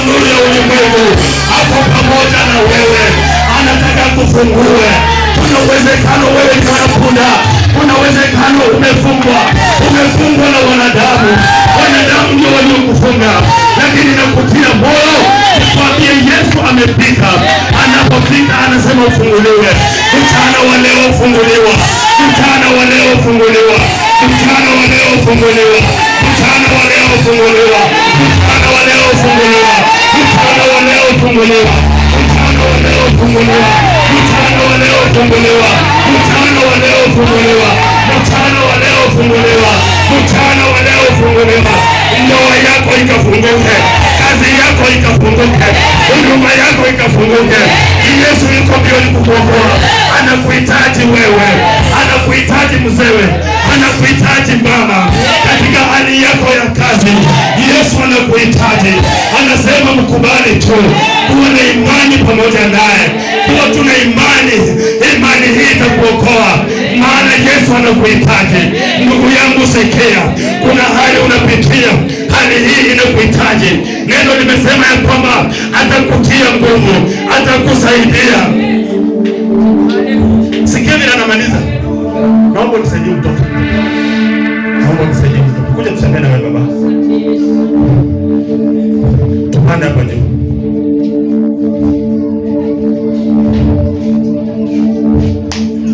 nuru ya ulimwengu, hapo pamoja na wewe, anataka kufungue. Kuna uwezekano wewe ni mwanapunda, kuna uwezekano umefungwa na wanadamu ndio waliokufunga, lakini nakutia moyo kwambie Yesu amepita. Anapopita anasema ufunguliwe. Mchana wa leo ufunguliwa, mchana wa leo ufunguliwa, mchana wa leo ufunguliwa, mchana wa leo ufunguliwa, mchana wa leo ufunguliwa, mchana wa leo ufunguliwa, mchana wa leo ufunguliwa, mchana wa leo ufunguliwa, mchana wa leo ufunguliwa, mchana wa leo ufunguliwa, mchana wa leo ufunguliwa. Ndoa yako ikafunguke, kazi yako ikafunguke, huduma yako ikafunguke. Yesu yuko mbioni kukuokoa. Anakuhitaji wewe, anakuhitaji mzewe, anakuhitaji mama katika hali yako ya kazi. Yesu anakuhitaji, anasema mkubali tu, kuwa na imani pamoja naye. Kuwa tuna imani, imani hii itakuokoa, maana Yesu anakuhitaji. Ndugu yangu sikia, kuna hali unapitia, hali hii inakuhitaji. Neno limesema ya kwamba atakutia nguvu, atakusaidia. Sikia vile anamaliza. Naomba nisaidie mtoto. Naomba nisaidie mtoto. Kuja tuseme na wewe baba. Tupande hapa juu.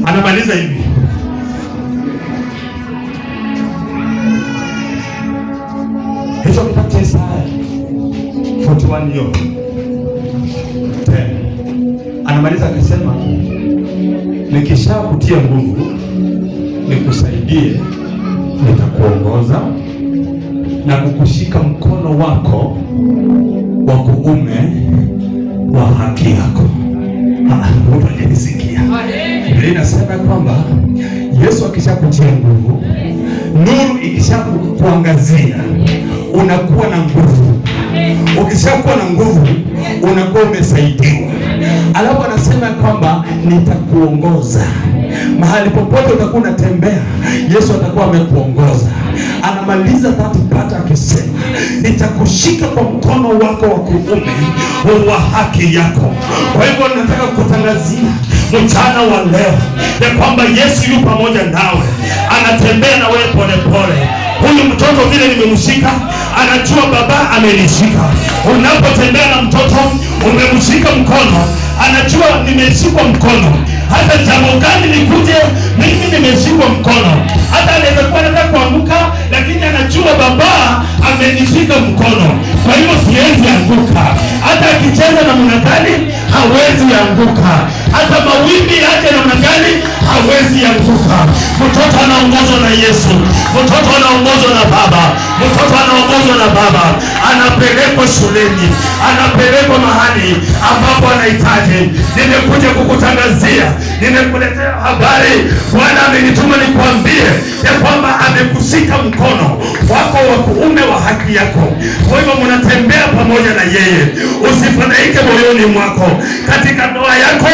Anamaliza hivi. Hicho kitabu cha Isaya 41 hiyo. Anamaliza akisema, nikishakutia nguvu nikusaidie, nitakuongoza na kukushika mkono wako wa kuume wa haki yako. Mungu alinisikia. Biblia inasema kwamba Yesu akishakutia nguvu, nuru ikishakuangazia, unakuwa na nguvu. Ukishakuwa na nguvu, unakuwa umesaidiwa. Alafu anasema kwamba nitakuongoza mahali popote utakuwa unatembea, Yesu atakuwa amekuongoza. Anamaliza pata akisema, nitakushika kwa mkono wako wa kuume wa haki yako. Kwa hivyo nataka kutangazia mchana wa leo ya kwamba Yesu yu pamoja nawe, anatembea na wewe pole pole. Huyu mtoto vile nimemshika, anajua baba amenishika. Unapotembea na mtoto umemshika mkono, anajua nimeshikwa mkono. Hata jambo gani nikuje, mimi nimeshikwa mkono. Hata anaweza kuwa anataka kuanguka, lakini anajua baba amenishika mkono. Kwa hivyo siwezi anguka. Hata akicheza namna gani, hawezi anguka. Hata mawimbi yake namna gani, hawezi anguka. Mtoto anaongozwa na Yesu. Mtoto anaongozwa na baba. Mtoto anaongozwa na baba. Anapelekwa shuleni, anapelekwa mahali ambapo anahitaji. Nimekuja kukutangazia, nimekuletea habari. Bwana amenituma nikwambie ya kwamba amekushika mkono wako wa kuume wa haki yako. Kwa hivyo mnatembea pamoja na yeye. Usifadhaike moyoni mwako. Katika ndoa yako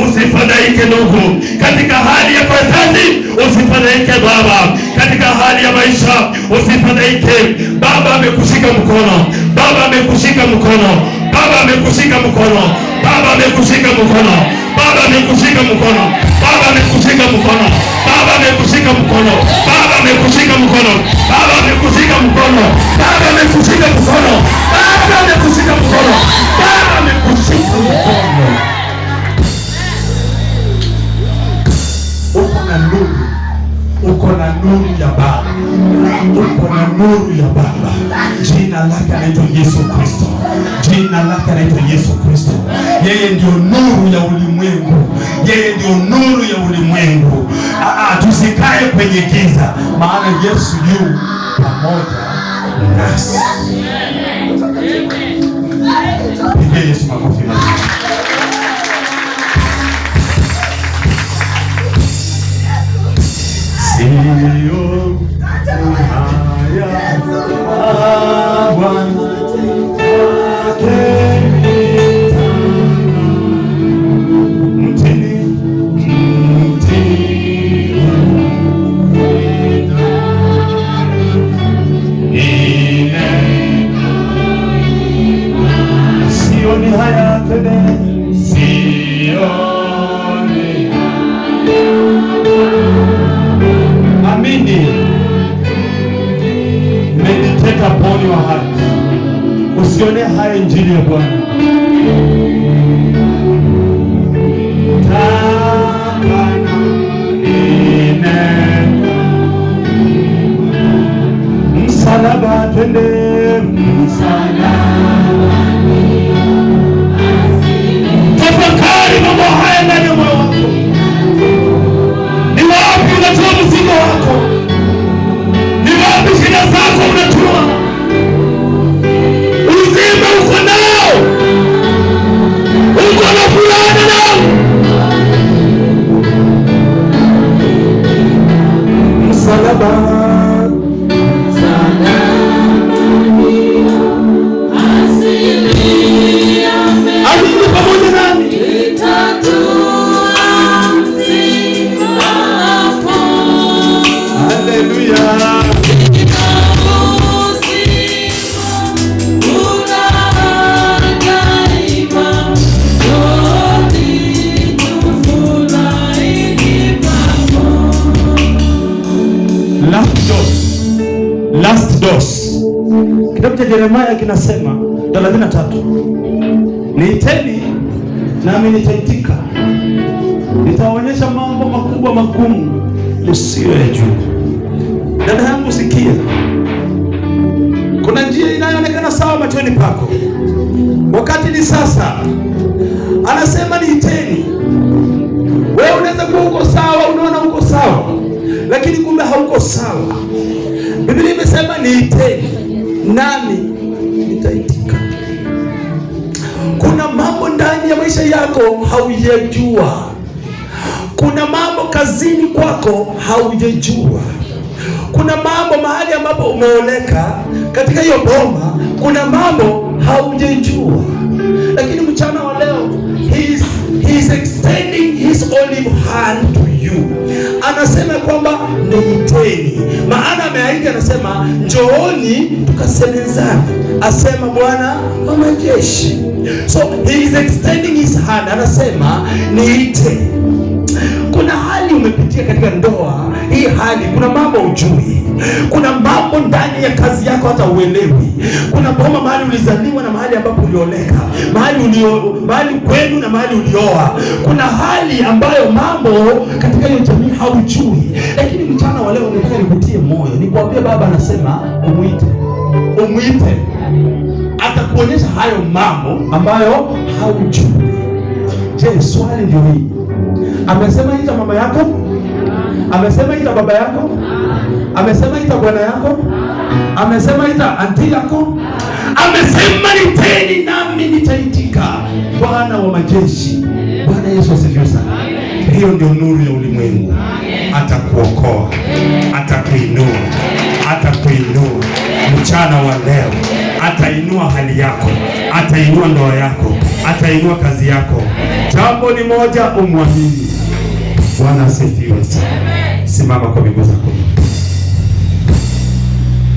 usifadhaike ndugu. Katika hali yako ya kazi usifadhaike baba. Katika hali ya maisha usifadhaike. Baba amekushika mkono. Baba amekushika mkono. Baba amekushika mkono. Baba amekushika mkono. Baba amekushika mkono. Baba amekushika mkono. Baba amekushika mkono. Baba amekushika mkono. Baba amekushika mkono. Baba amekushika mkono. Baba amekushika mkono. Baba amekushika mkono. Uko na nuru. Uko na nuru ya Baba. Uko na nuru ya Baba. Jina lake anaitwa Yesu Kristo. Jina lake anaitwa Yesu Kristo. Yeye ndio nuru ya ulimwengu. Yeye ndio nuru ya ulimwengu. Tusikae kwenye giza, maana Yesu yu pamoja nasi. Pigie Yesu makofi. Sio haya Bwana haya, twende. Sioni haya. Amini. Meditate upon your heart. Usione haya injili ya Bwana. Msalaba, twende. Tafakari mambo haya ndani ya moyo wako. Ni wapi unatoa mzigo wako? Ni wapi shida zako unatoa? Uzima uko nao, uko na fulana nao. Msalaba, last dose. Kitabu cha Yeremia kinasema 33, niiteni nami nitaitika, nitaonyesha mambo makubwa magumu msiyoyajua. Dada yangu, sikia, kuna njia inayoonekana sawa machoni pako, wakati ni sasa. Anasema niiteni. Wewe unaweza kuwa uko sawa, unaona uko sawa, lakini kumbe hauko sawa. Biblia imesema niiteni nami nitaitika. Kuna mambo ndani ya maisha yako haujajua. Kuna mambo kazini kwako haujajua. Kuna mambo mahali ambapo umeoleka katika hiyo boma, kuna mambo haujajua. Lakini mchana wa leo he is extending his olive hand to you. Anasema kwamba niiteni, maana ameahidi, anasema njooni tukasemezane, asema Bwana wa majeshi. So he is extending his hand, anasema niite. Kuna hali umepitia katika ndoa hii, hali kuna mambo ujui, kuna mambo ndani ya kazi yako hata uelewi, kuna boma mahali ulizaliwa na mahali ambapo ulioleka, mahali kwenu na mahali ulioa, kuna hali ambayo mambo katika hiyo jamii haujui. Lakini mchana wa leo nataka nikutie moyo, nikwambie Baba anasema umwite, atakuonyesha hayo mambo ambayo haujui. Je, swali ndio hii, amesema ita mama yako? Amesema ita baba yako? Amesema ita bwana yako? Amesema ita anti yako? Amesema niteni nami nitaitika. Bwana wa majeshi, Bwana Yesu asifiwe sana. Hiyo ndio nuru ya ulimwengu. Atakuokoa, atakuinua, atakuinua mchana wa leo. Atainua hali yako, atainua ndoa yako, atainua kazi yako. Jambo ni moja, umwamini. Bwana asifiwe sana. Simama kwa miguu zako.